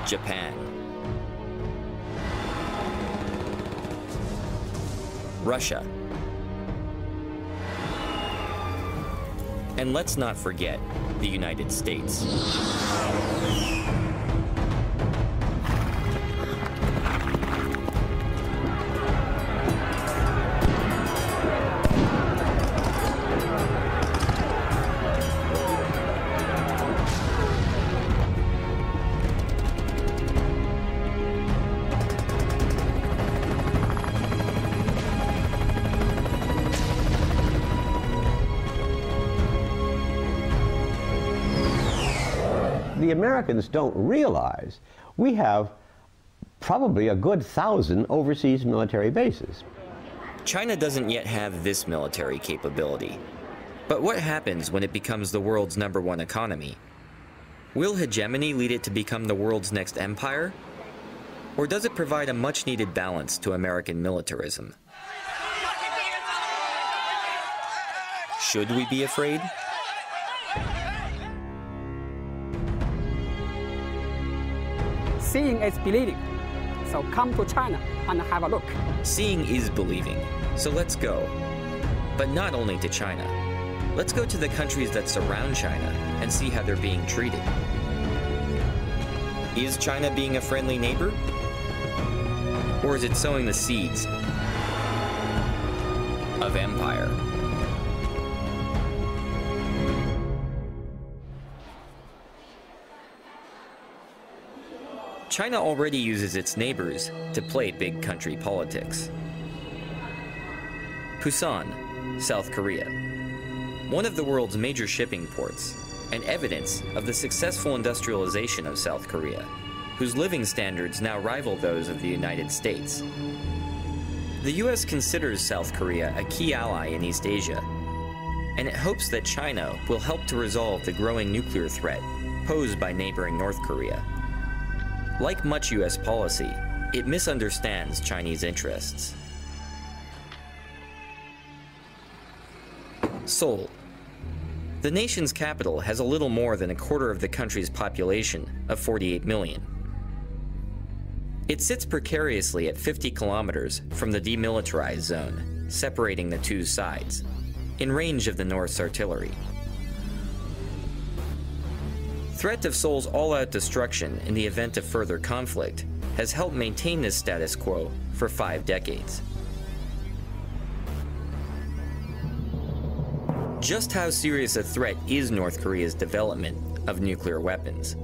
Japan, Russia, and let's not forget the United States. The Americans don't realize we have probably a good 1,000 overseas military bases. China doesn't yet have this military capability. But what happens when it becomes the world's #1 economy? Will hegemony lead it to become the world's next empire? Or does it provide a much-needed balance to American militarism? Should we be afraid? Seeing is believing. So come to China and have a look. Seeing is believing, so let's go. But not only to China. Let's go to the countries that surround China and see how they're being treated. Is China being a friendly neighbor? Or is it sowing the seeds of empire? China already uses its neighbors to play big country politics. Busan, South Korea. One of the world's major shipping ports, and evidence of the successful industrialization of South Korea, whose living standards now rival those of the United States. The US considers South Korea a key ally in East Asia, and it hopes that China will help to resolve the growing nuclear threat posed by neighboring North Korea. Like much US policy, it misunderstands Chinese interests. Seoul. The nation's capital has a little more than a quarter of the country's population of 48 million. It sits precariously at 50 kilometers from the demilitarized zone, separating the two sides, in range of the North's artillery. Threat of Seoul's all-out destruction in the event of further conflict has helped maintain this status quo for 5 decades. Just how serious a threat is North Korea's development of nuclear weapons?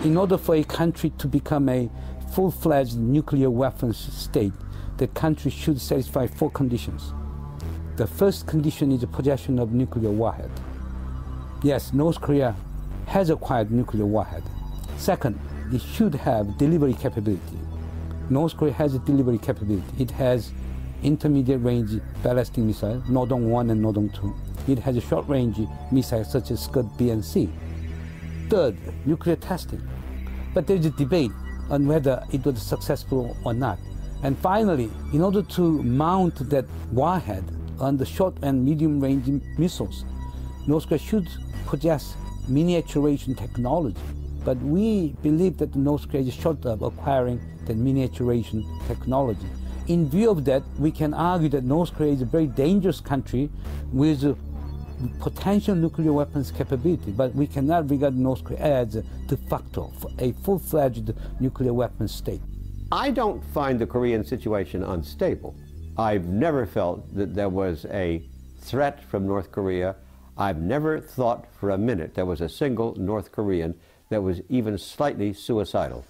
In order for a country to become a full-fledged nuclear weapons state, the country should satisfy 4 conditions. The first condition is the possession of nuclear warhead. Yes, North Korea has acquired nuclear warhead. Second, it should have delivery capability. North Korea has a delivery capability. It has intermediate-range ballistic missile, Nodong-1 and Nodong-2. It has a short-range missiles such as Scud-B and C. Third, nuclear testing. But there is a debate on whether it was successful or not. And finally, in order to mount that warhead on the short and medium-range missiles, North Korea should possess miniaturization technology. But we believe that North Korea is short of acquiring that miniaturization technology. In view of that, we can argue that North Korea is a very dangerous country with potential nuclear weapons capability, but we cannot regard North Korea as de facto a full-fledged nuclear weapons state. I don't find the Korean situation unstable. I've never felt that there was a threat from North Korea. I've never thought for a minute there was a single North Korean that was even slightly suicidal.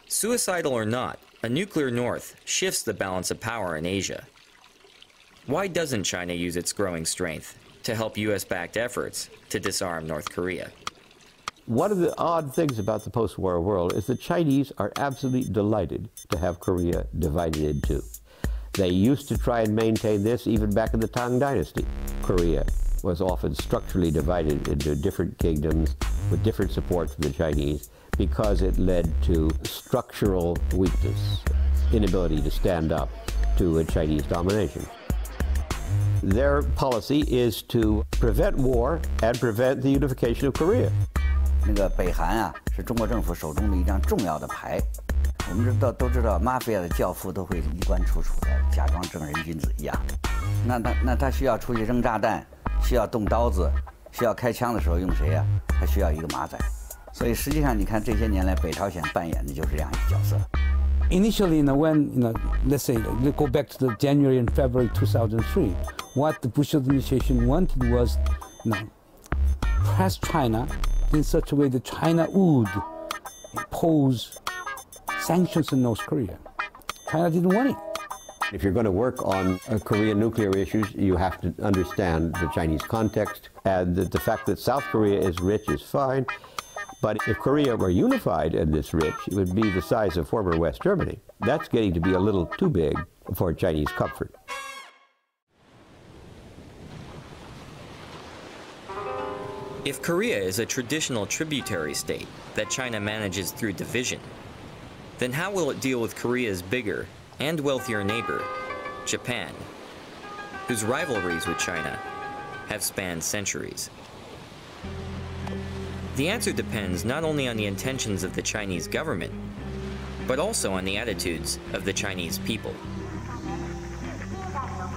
Suicidal or not, a nuclear North shifts the balance of power in Asia. Why doesn't China use its growing strength to help US-backed efforts to disarm North Korea? One of the odd things about the post-war world is the Chinese are absolutely delighted to have Korea divided in two. They used to try and maintain this even back in the Tang Dynasty. Korea was often structurally divided into different kingdoms with different support from the Chinese because it led to structural weakness, inability to stand up to a Chinese domination. Their policy is to prevent war and prevent the unification of Korea. 那个北韩啊，是中国政府手中的一张重要的牌。我们都知道，mafia的教父都会衣冠楚楚的，假装正人君子一样。那他需要出去扔炸弹，需要动刀子，需要开枪的时候用谁呀？他需要一个马仔。所以实际上，你看这些年来，北朝鲜扮演的就是这样一个角色。Initially, when let's say let's go back to the January and February 2003, what the Bush administration wanted was, press China in such a way that China would impose sanctions on North Korea. China didn't want it. If you're going to work on Korean nuclear issues, you have to understand the Chinese context, and the fact that South Korea is rich is fine, but if Korea were unified and this rich, it would be the size of former West Germany. That's getting to be a little too big for Chinese comfort. If Korea is a traditional tributary state that China manages through division, then how will it deal with Korea's bigger and wealthier neighbor, Japan, whose rivalries with China have spanned centuries? The answer depends not only on the intentions of the Chinese government, but also on the attitudes of the Chinese people.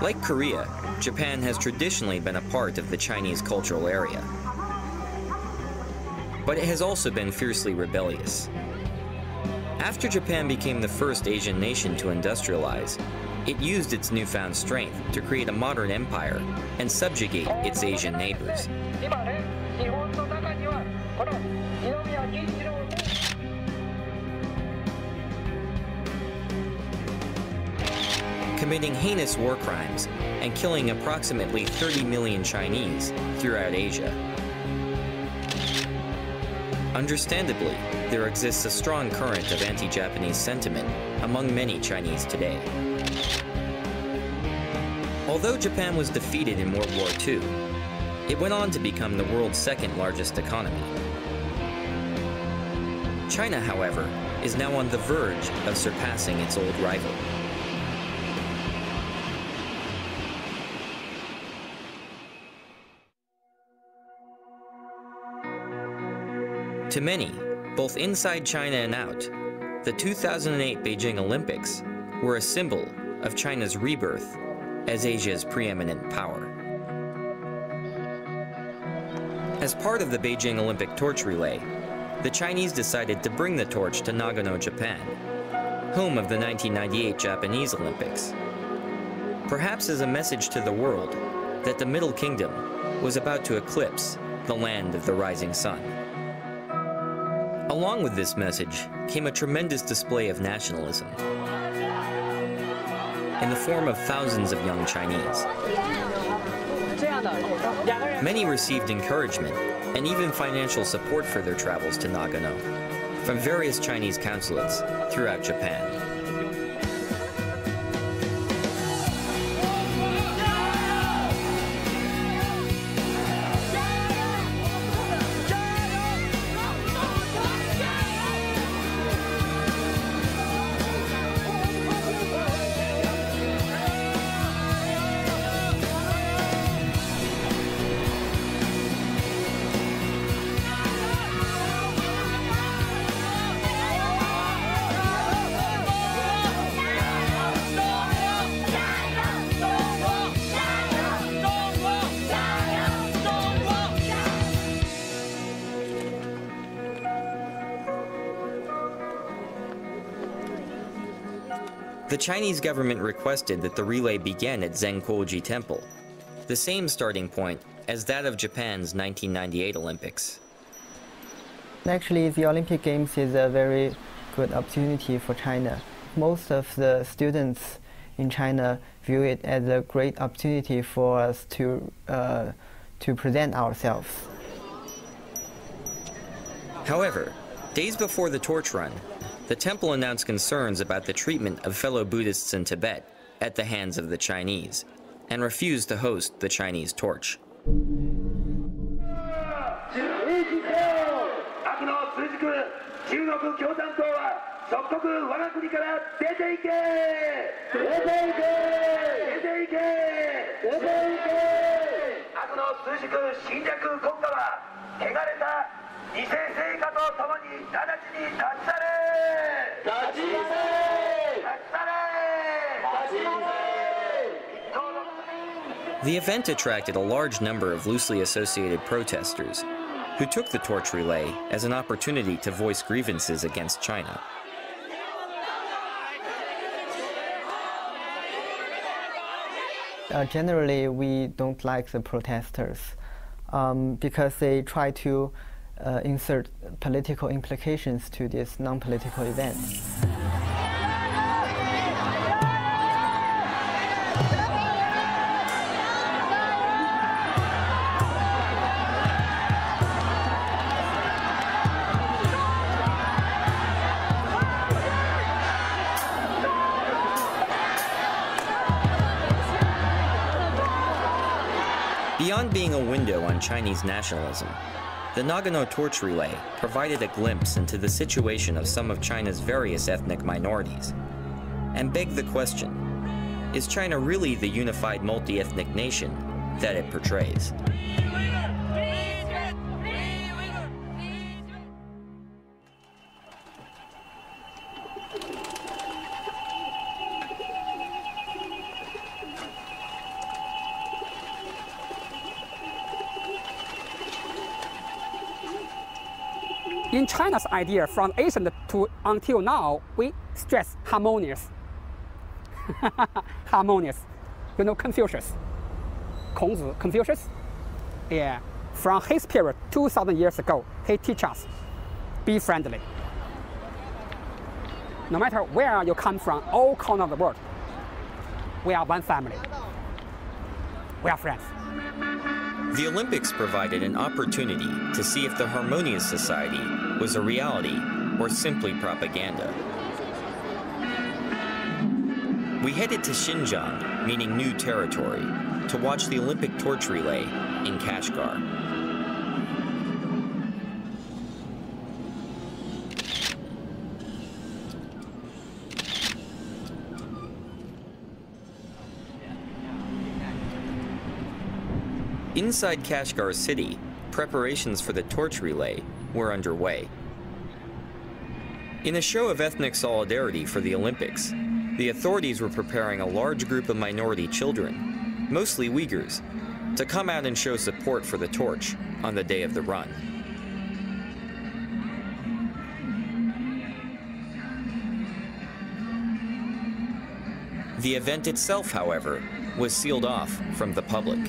Like Korea, Japan has traditionally been a part of the Chinese cultural area. But it has also been fiercely rebellious. After Japan became the first Asian nation to industrialize, it used its newfound strength to create a modern empire and subjugate its Asian neighbors. Committing heinous war crimes and killing approximately 30 million Chinese throughout Asia. Understandably, there exists a strong current of anti-Japanese sentiment among many Chinese today. Although Japan was defeated in World War II, it went on to become the world's second largest economy. China, however, is now on the verge of surpassing its old rival. To many, both inside China and out, the 2008 Beijing Olympics were a symbol of China's rebirth as Asia's preeminent power. As part of the Beijing Olympic torch relay, the Chinese decided to bring the torch to Nagano, Japan, home of the 1998 Japanese Olympics, perhaps as a message to the world that the Middle Kingdom was about to eclipse the land of the rising sun. Along with this message came a tremendous display of nationalism in the form of thousands of young Chinese. Many received encouragement and even financial support for their travels to Nagano from various Chinese consulates throughout Japan. The Chinese government requested that the relay begin at Zengguoji Temple, the same starting point as that of Japan's 1998 Olympics. Actually, the Olympic Games is a very good opportunity for China. Most of the students in China view it as a great opportunity for us to present ourselves. However, days before the torch run, the temple announced concerns about the treatment of fellow Buddhists in Tibet at the hands of the Chinese, and refused to host the Chinese torch. The event attracted a large number of loosely associated protesters who took the torch relay as an opportunity to voice grievances against China. Generally, we don't like the protesters because they try to insert political implications to these non-political events. Beyond being a window on Chinese nationalism, the Nagano torch relay provided a glimpse into the situation of some of China's various ethnic minorities, and begged the question, is China really the unified multi-ethnic nation that it portrays? In China's idea, from ancient to until now, we stress harmonious. Harmonious. You know Confucius, Kongzi, Confucius? Yeah. From his period, 2,000 years ago, he teaches us, be friendly. No matter where you come from, all corners of the world, we are one family. We are friends. The Olympics provided an opportunity to see if the harmonious society was a reality or simply propaganda. We headed to Xinjiang, meaning new territory, to watch the Olympic torch relay in Kashgar. Inside Kashgar city, preparations for the torch relay were underway. In a show of ethnic solidarity for the Olympics, the authorities were preparing a large group of minority children, mostly Uyghurs, to come out and show support for the torch on the day of the run. The event itself, however, was sealed off from the public.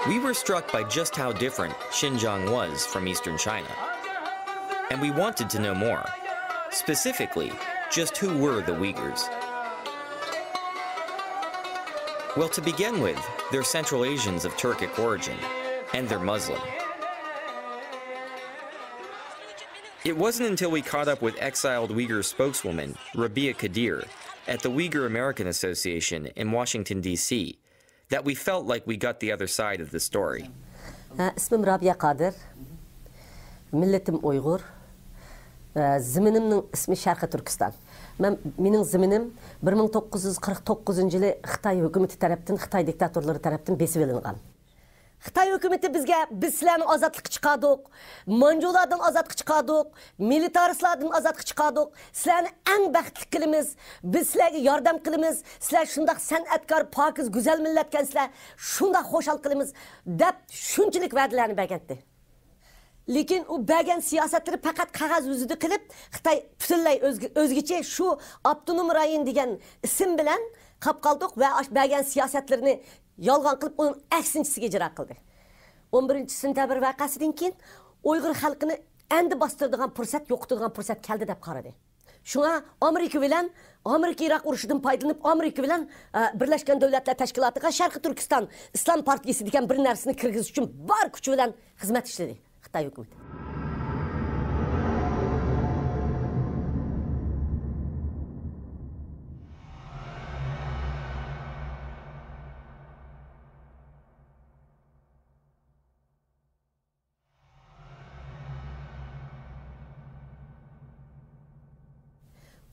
We were struck by just how different Xinjiang was from eastern China. And we wanted to know more. Specifically, just who were the Uyghurs? Well, to begin with, they're Central Asians of Turkic origin, and they're Muslim. It wasn't until we caught up with exiled Uyghur spokeswoman Rabia Kadir at the Uyghur American Association in Washington, D.C., that we felt like we got the other side of the story. İsmim Rabia Kadir, milletim Uyghur, ziminimnin ismi Şarkı Türkistan. Mening ziminim 1949 yılı Xitay hükümeti tarafından, Xitay diktatorları tarafından besip elingan. Xitay hükümeti bizge, biz sizlerden azatlık çıkardık, Manjulardan azatlık çıkardık, militaristlardan azatlık çıkardık, sizlerden en bəxtli kılımız, biz sizlerge yardım kılımız, sizler şundak sanatkar, pakiz, güzel milletken sizler şundak hoşal kılımız, dep şunçilik verdilerini bergetti. Lekin o bergen siyasetleri fakat kağız yüzüdü kılıp, Xitay pütülley özgeçe şu Abdunum Rayin degen isim bilen qap qaldık və bəgən siyasətlərini yalğan qılıb onun əksinçisiga icra qıldı. 11 sentabr vaqəsindən keyin Uyğur xalqını endi bastırdıgan fürsət, yoxturduğan fürsət gəldi deb qaradı. Şuna Amerika bilan Amerika-Iroq urushidan foydalanib Amerika bilan Birleşken Devletler Teşkilatı'na Şarkı Türkistan İslam Partiyası degan bir narsani kirgizish uchun bor kuchi bilan xizmat ishladi Xitoy hukumati.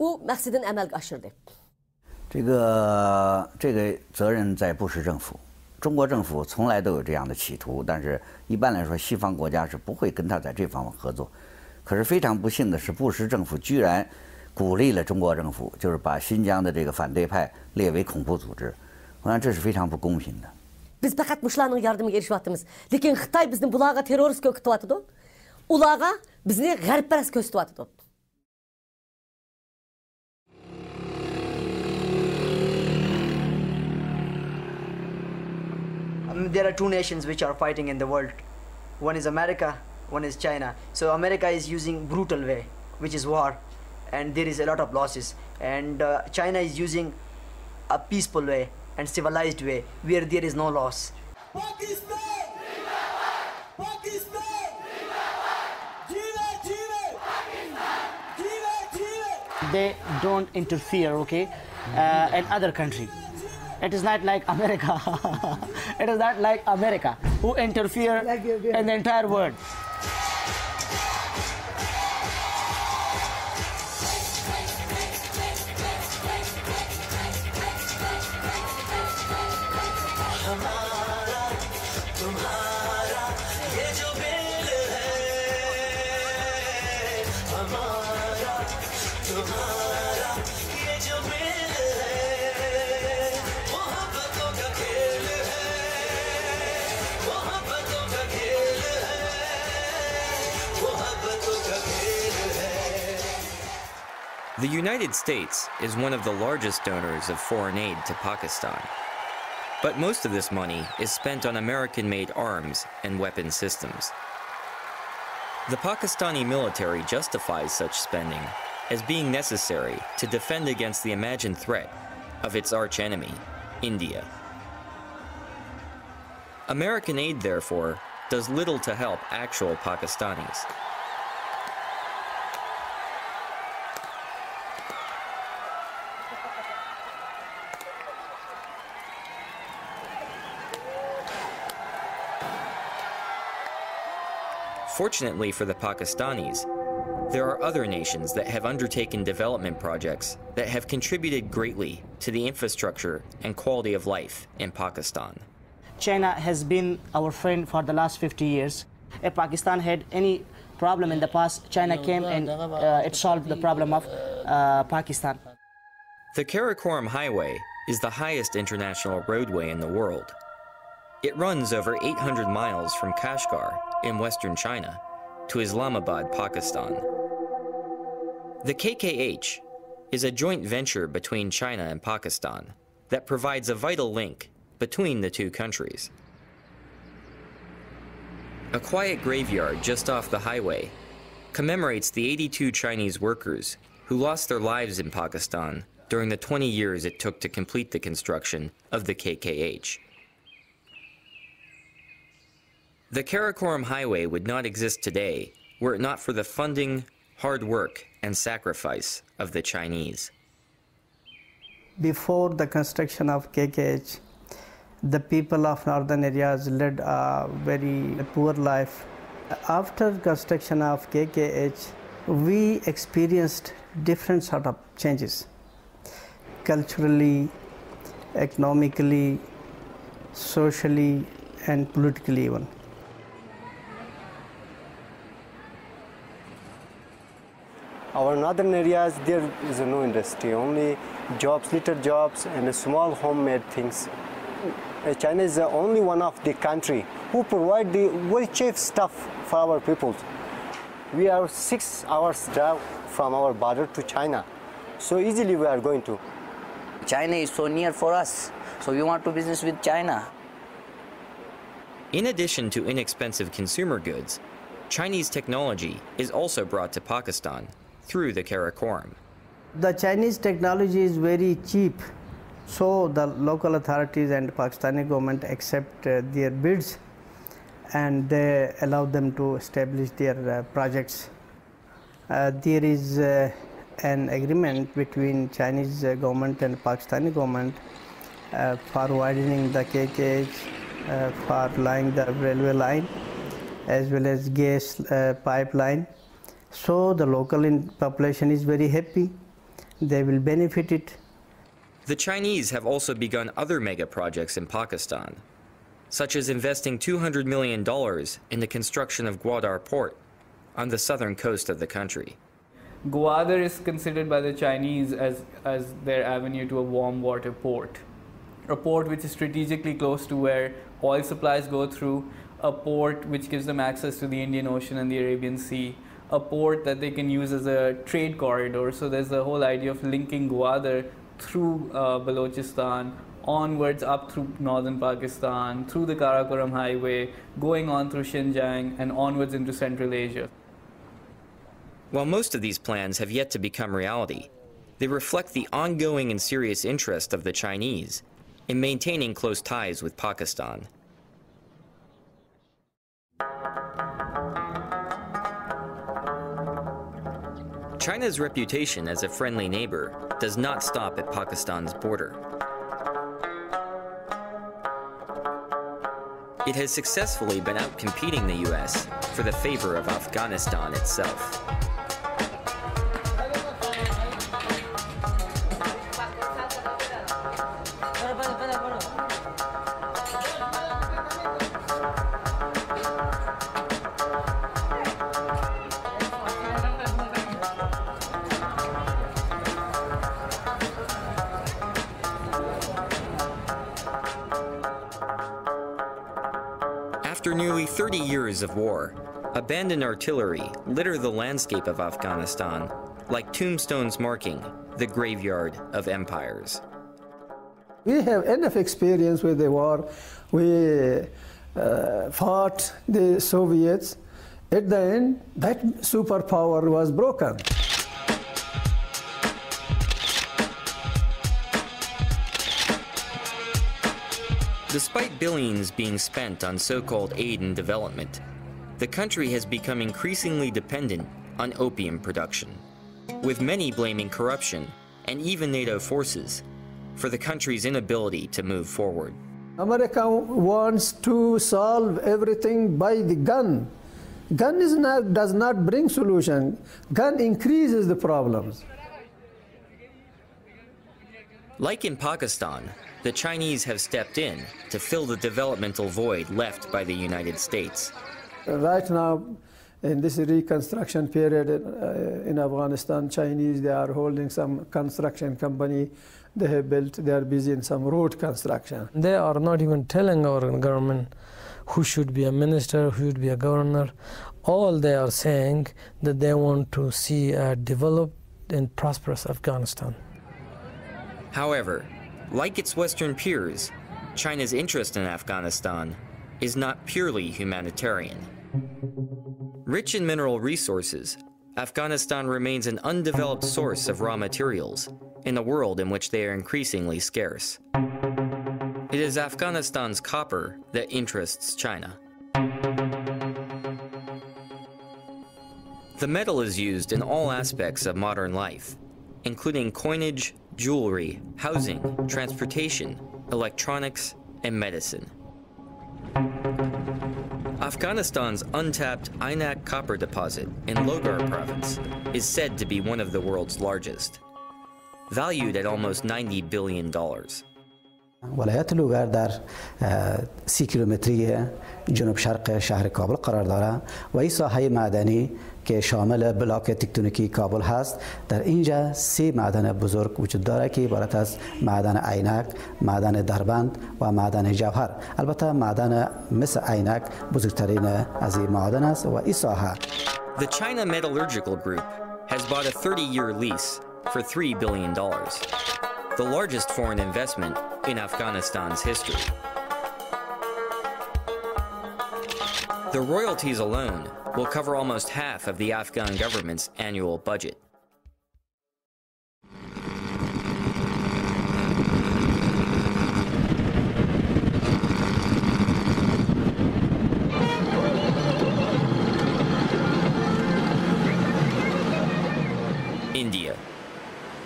O məqsədini əməlgə aşırdı. 这个责任在布什政府，中国政府从来都有这样的企图，但是一般来说，西方国家是不会跟他在这方面合作。可是非常不幸的是，布什政府居然鼓励了中国政府，就是把新疆的这个反对派列为恐怖组织。我想这是非常不公平的。Biz faqat muşlarning yardımıga erişiyapmiz. Lekin Xitoy bizni bularga terrorist ko'rsatyapti. Ularga bizni g'arbparast ko'rsatyapti. There are two nations which are fighting in the world. One is America, one is China. So America is using brutal way, which is war, and there is a lot of losses. And China is using a peaceful way and civilized way, where there is no loss. Pakistan! Pakistan! They don't interfere, okay, in other country. It is not like America. It is not like America who interfere in the entire world. The United States is one of the largest donors of foreign aid to Pakistan. But most of this money is spent on American-made arms and weapon systems. The Pakistani military justifies such spending as being necessary to defend against the imagined threat of its archenemy, India. American aid, therefore, does little to help actual Pakistanis. Fortunately for the Pakistanis, there are other nations that have undertaken development projects that have contributed greatly to the infrastructure and quality of life in Pakistan. China has been our friend for the last 50 years. If Pakistan had any problem in the past, China came and it solved the problem of Pakistan. The Karakoram Highway is the highest international roadway in the world. It runs over 800 miles from Kashgar in western China to Islamabad, Pakistan. The KKH is a joint venture between China and Pakistan that provides a vital link between the two countries. A quiet graveyard just off the highway commemorates the 82 Chinese workers who lost their lives in Pakistan during the 20 years it took to complete the construction of the KKH. The Karakoram Highway would not exist today were it not for the funding, hard work, and sacrifice of the Chinese. Before the construction of KKH, the people of northern areas led a very poor life. After construction of KKH, we experienced different sort of changes, culturally, economically, socially, and politically even. Our northern areas, there is no industry, only jobs, little jobs and small homemade things. China is the only one of the country who provide the very cheap stuff for our people. We are 6 hours drive from our border to China, so easily we are going to. China is so near for us, so we want to business with China. In addition to inexpensive consumer goods, Chinese technology is also brought to Pakistan through the Karakoram. The Chinese technology is very cheap, so the local authorities and Pakistani government accept their bids and they allow them to establish their projects. There is an agreement between Chinese government and Pakistani government for widening the KKH, for laying the railway line as well as gas pipeline. So the local population is very happy. They will benefit it. The Chinese have also begun other mega projects in Pakistan, such as investing $200 million in the construction of Gwadar Port on the southern coast of the country. Gwadar is considered by the Chinese as their avenue to a warm water port. A port which is strategically close to where oil supplies go through, a port which gives them access to the Indian Ocean and the Arabian Sea, a port that they can use as a trade corridor. So there's the whole idea of linking Gwadar through Balochistan, onwards up through northern Pakistan, through the Karakoram Highway, going on through Xinjiang and onwards into Central Asia. While most of these plans have yet to become reality, they reflect the ongoing and serious interest of the Chinese in maintaining close ties with Pakistan. China's reputation as a friendly neighbor does not stop at Pakistan's border. It has successfully been outcompeting the US for the favor of Afghanistan itself. After nearly 30 years of war, abandoned artillery litter the landscape of Afghanistan like tombstones marking the graveyard of empires. We have enough experience with the war. We fought the Soviets. At the end, that superpower was broken. Despite billions being spent on so-called aid and development, the country has become increasingly dependent on opium production, with many blaming corruption and even NATO forces for the country's inability to move forward. America wants to solve everything by the gun. Gun does not bring solution. Gun increases the problems. Like in Pakistan, the Chinese have stepped in to fill the developmental void left by the United States. Right now, in this reconstruction period in Afghanistan, Chinese, they are holding some construction company they have built. They are busy in some road construction. They are not even telling our government who should be a minister, who should be a governor. All they are saying that they want to see a developed and prosperous Afghanistan. However, like its Western peers, China's interest in Afghanistan is not purely humanitarian. Rich in mineral resources, Afghanistan remains an undeveloped source of raw materials in a world in which they are increasingly scarce. It is Afghanistan's copper that interests China. The metal is used in all aspects of modern life, including coinage, jewelry, housing, transportation, electronics, and medicine. Afghanistan's untapped Aynak copper deposit in Logar province is said to be one of the world's largest, valued at almost $90 billion. ولایت لوگر در 30 کیلومتری جنوب شرق شهر کابل قرار دارد و این ساحه معدنی که شامل بلاک تکتونیکی کابل هست. در اینجا 3 معدن بزرگ وجود دارد که عبارت از معدن عینک، معدن دربند و معدن جوهر. البته معدن مثل عینک بزرگترین از این معدن است و این ساحه. The China Metallurgical Group has bought a 30-year lease for $3 billion. the largest foreign investment in Afghanistan's history. The royalties alone will cover almost half of the Afghan government's annual budget. India,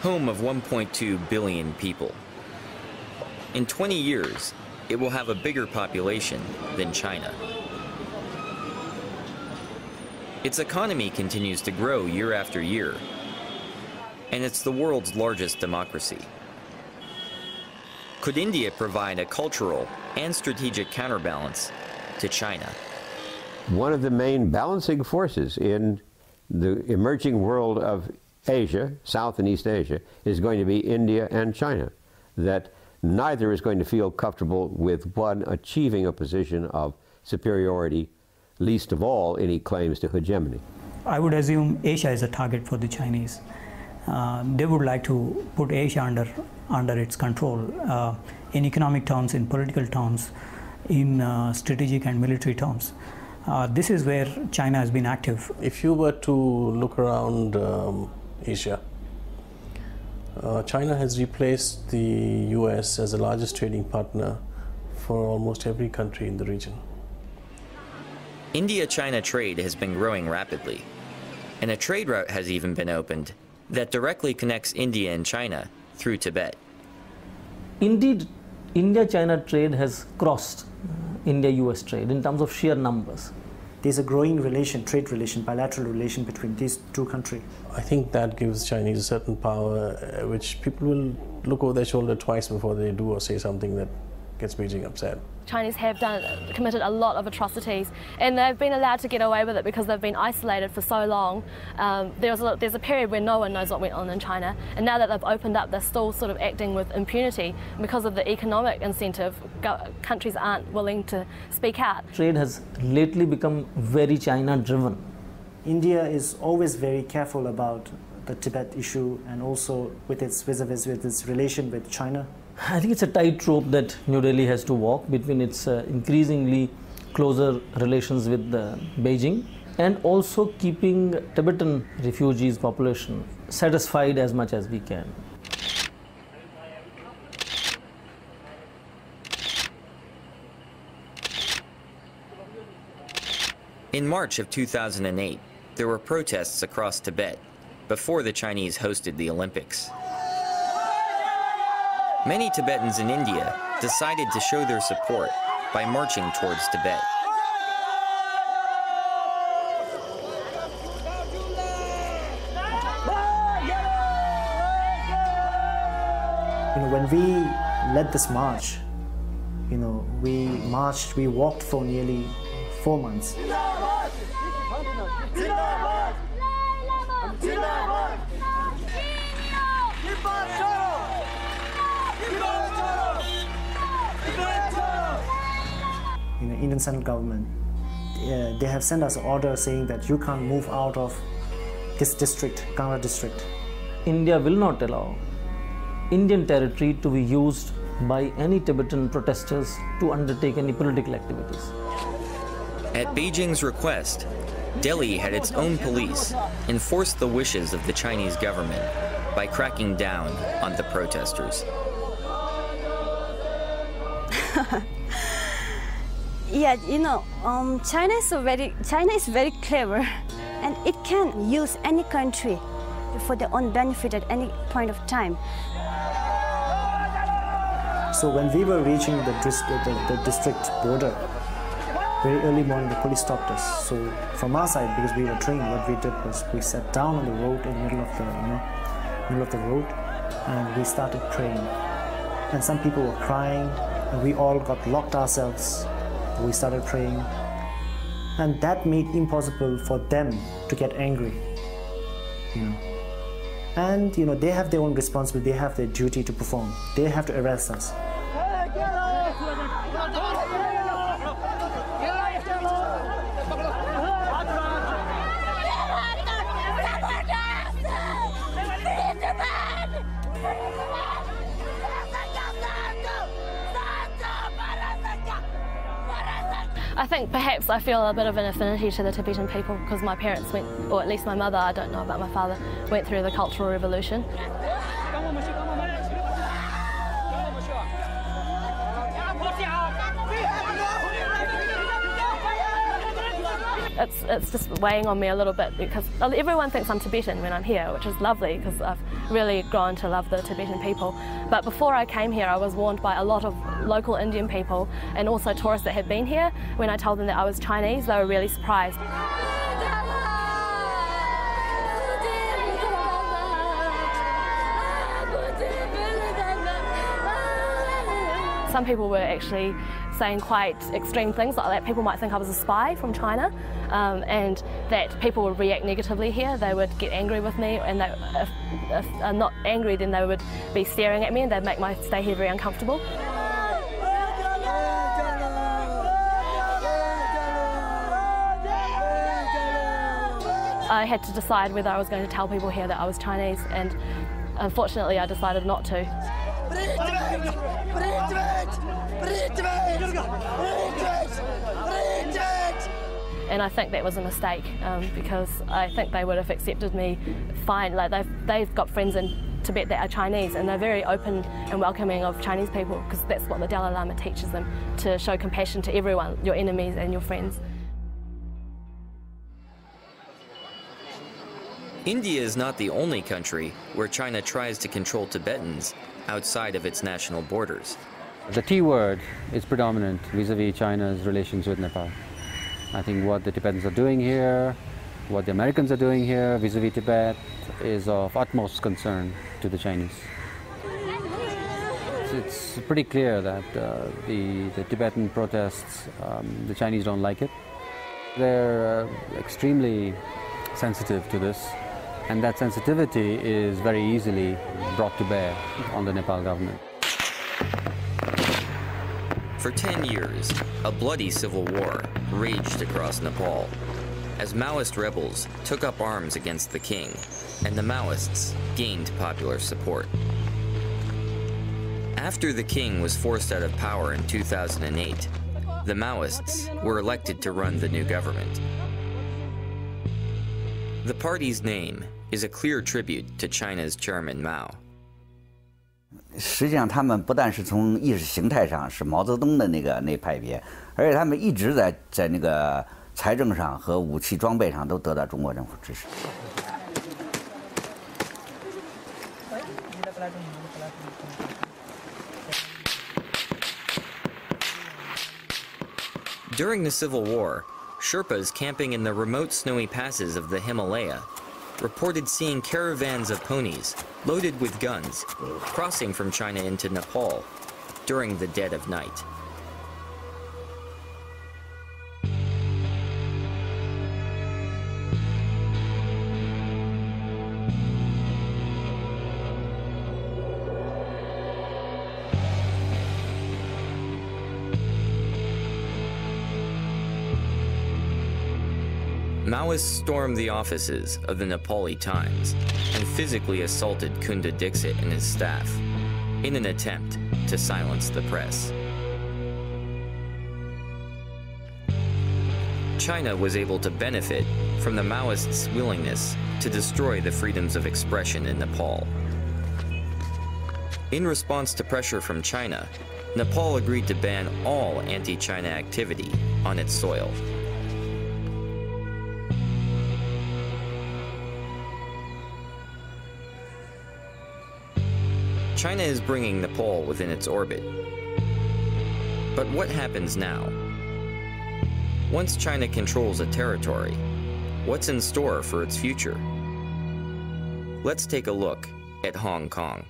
home of 1.2 billion people. In 20 years, it will have a bigger population than China. Its economy continues to grow year after year, and it's the world's largest democracy. Could India provide a cultural and strategic counterbalance to China? One of the main balancing forces in the emerging world of Asia, South and East Asia, is going to be India and China, that neither is going to feel comfortable with one achieving a position of superiority, least of all any claims to hegemony. I would assume Asia is a target for the Chinese. They would like to put Asia under its control in economic terms, in political terms, in strategic and military terms. This is where China has been active. If you were to look around Asia, China has replaced the US as the largest trading partner for almost every country in the region. India-China trade has been growing rapidly, and a trade route has even been opened that directly connects India and China through Tibet. Indeed, India-China trade has crossed India-US trade in terms of sheer numbers. There's a growing trade relation, bilateral relation between these two countries. I think that gives Chinese a certain power, which people will look over their shoulder twice before they do or say something that gets Beijing upset. Chinese have committed a lot of atrocities, and they've been allowed to get away with it because they've been isolated for so long. There's a period where no one knows what went on in China, and now that they've opened up, they're still sort of acting with impunity. Because of the economic incentive, countries aren't willing to speak out. Trade has lately become very China-driven. India is always very careful about the Tibet issue, and also with its relation with China. I think it's a tightrope that New Delhi has to walk between its increasingly closer relations with Beijing and also keeping Tibetan refugees population satisfied as much as we can. In March of 2008, there were protests across Tibet before the Chinese hosted the Olympics. Many Tibetans in India decided to show their support by marching towards Tibet. When we led this march, we walked for nearly 4 months. Indian central government, they have sent us an order saying that you can't move out of this district, Kangra district. India will not allow Indian territory to be used by any Tibetan protesters to undertake any political activities. At Beijing's request, Delhi had its own police enforce the wishes of the Chinese government by cracking down on the protesters. Yeah, China is very clever, and it can use any country for their own benefit at any point of time. So when we were reaching the district border, very early morning, the police stopped us. So from our side, because we were trained, what we did was we sat down on the road in the middle of the road, and we started praying. And some people were crying, and we all got locked ourselves. We started praying, and that made it impossible for them to get angry. And they have their own responsibility. They have their duty to perform. They have to arrest us. I think perhaps I feel a bit of an affinity to the Tibetan people because my parents went, or at least my mother, I don't know about my father, went through the Cultural Revolution. It's just weighing on me a little bit because everyone thinks I'm Tibetan when I'm here, which is lovely because I've really grown to love the Tibetan people. But before I came here, I was warned by a lot of local Indian people and also tourists that had been here. When I told them that I was Chinese, they were really surprised. Some people were actually saying quite extreme things, like that people might think I was a spy from China, and that people would react negatively here. They would get angry with me, and if I'm not angry, then they would be staring at me and they'd make my stay here very uncomfortable. I had to decide whether I was going to tell people here that I was Chinese, and unfortunately I decided not to. And I think that was a mistake because I think they would have accepted me fine. Like they've got friends in Tibet that are Chinese, and they're very open and welcoming of Chinese people because that's what the Dalai Lama teaches them, to show compassion to everyone, your enemies and your friends. India is not the only country where China tries to control Tibetans outside of its national borders. The T word is predominant vis-a-vis China's relations with Nepal. I think what the Tibetans are doing here, what the Americans are doing here vis-a-vis Tibet is of utmost concern to the Chinese. It's pretty clear that the Tibetan protests, the Chinese don't like it. They're extremely sensitive to this, and that sensitivity is very easily brought to bear on the Nepal government. For 10 years, a bloody civil war raged across Nepal as Maoist rebels took up arms against the king, and the Maoists gained popular support. After the king was forced out of power in 2008, the Maoists were elected to run the new government. The party's name is a clear tribute to China's chairman Mao. 实际上，他们不但是从意识形态上是毛泽东的那派别，而且他们一直在那个财政上和武器装备上都得到中国政府支持。During the Civil War, Sherpas camping in the remote snowy passes of the Himalaya reported seeing caravans of ponies loaded with guns crossing from China into Nepal during the dead of night. Maoists stormed the offices of the Nepali Times and physically assaulted Kunda Dixit and his staff in an attempt to silence the press. China was able to benefit from the Maoists' willingness to destroy the freedoms of expression in Nepal. In response to pressure from China, Nepal agreed to ban all anti-China activity on its soil. China is bringing Nepal within its orbit. But what happens now? Once China controls a territory, what's in store for its future? Let's take a look at Hong Kong.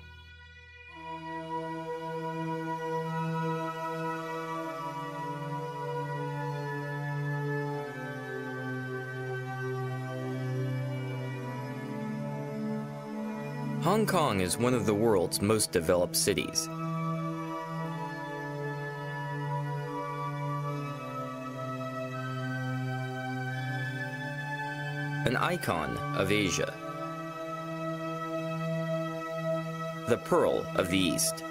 Hong Kong is one of the world's most developed cities. An icon of Asia. The Pearl of the East.